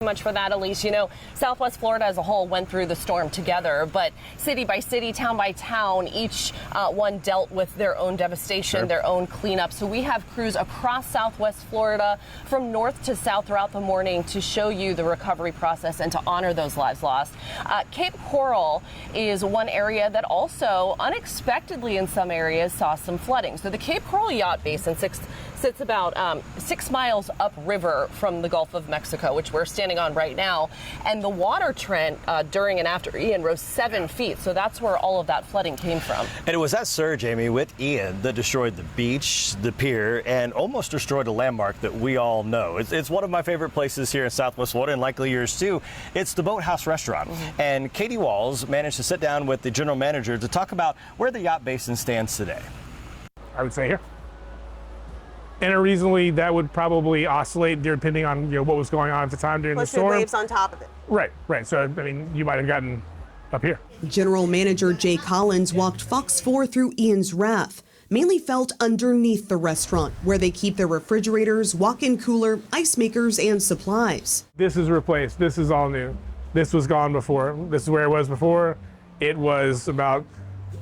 much for that, Elise. You know, Southwest Florida as a whole went through the storm together, but city by city, town by town, each one dealt with their own devastation, their own cleanup. So we have crews across Southwest Florida from north to south throughout the morning to show you the recovery process and to honor those lives lost. Cape Coral is one area that also unexpectedly in some areas saw some flooding. So the Cape Coral Yacht Basin sits about 6 miles upriver from the Gulf of Mexico, which we're standing on right now. And the water trend during and after Ian rose 7 feet. So that's where all of that flooding came from. And it was that surge, Amy, with Ian that destroyed the beach, the pier, and almost destroyed a landmark that we all know. It's one of my favorite places here in Southwest Florida, and likely yours too. It's the Boathouse restaurant. And Katie Walls managed to sit down with the general manager to talk about where the yacht basin stands today. I would say here. And reasonably, that would probably oscillate depending on what was going on at the time during the storm. Waves on top of it. Right. So, I mean, you might have gotten up here. General Manager Jay Collins walked Fox 4 through Ian's wrath, mainly felt underneath the restaurant, where they keep their refrigerators, walk-in cooler, ice makers, and supplies. This is replaced. This is all new. This was gone before. This is where it was before. It was about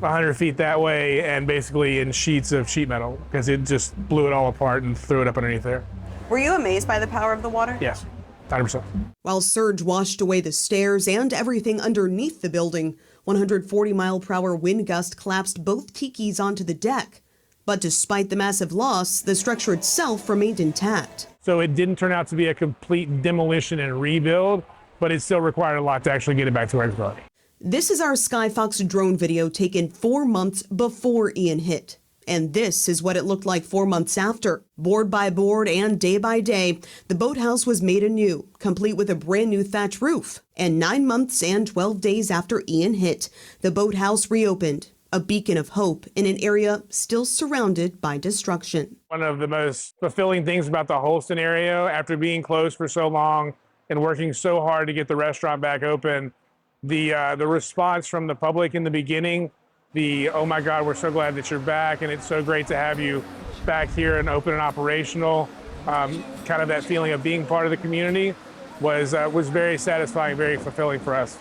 100 feet that way and basically in sheets of sheet metal because it just blew it all apart and threw it up underneath there. Were you amazed by the power of the water? Yes, 100%. While surge washed away the stairs and everything underneath the building, 140-mile-per-hour wind gust collapsed both Tikis onto the deck. But despite the massive loss, the structure itself remained intact. So it didn't turn out to be a complete demolition and rebuild, but it still required a lot to actually get it back to where it's going. This is our Skyfox drone video taken 4 months before Ian hit. And this is what it looked like 4 months after. Board by board and day by day, the boathouse was made anew, complete with a brand new thatch roof. And 9 months and 12 days after Ian hit, the boathouse reopened, a beacon of hope in an area still surrounded by destruction. One of the most fulfilling things about the whole scenario, after being closed for so long and working so hard to get the restaurant back open, the response from the public in the beginning, oh my God, we're so glad that you're back and it's so great to have you back here and open and operational, kind of that feeling of being part of the community was very satisfying, very fulfilling for us.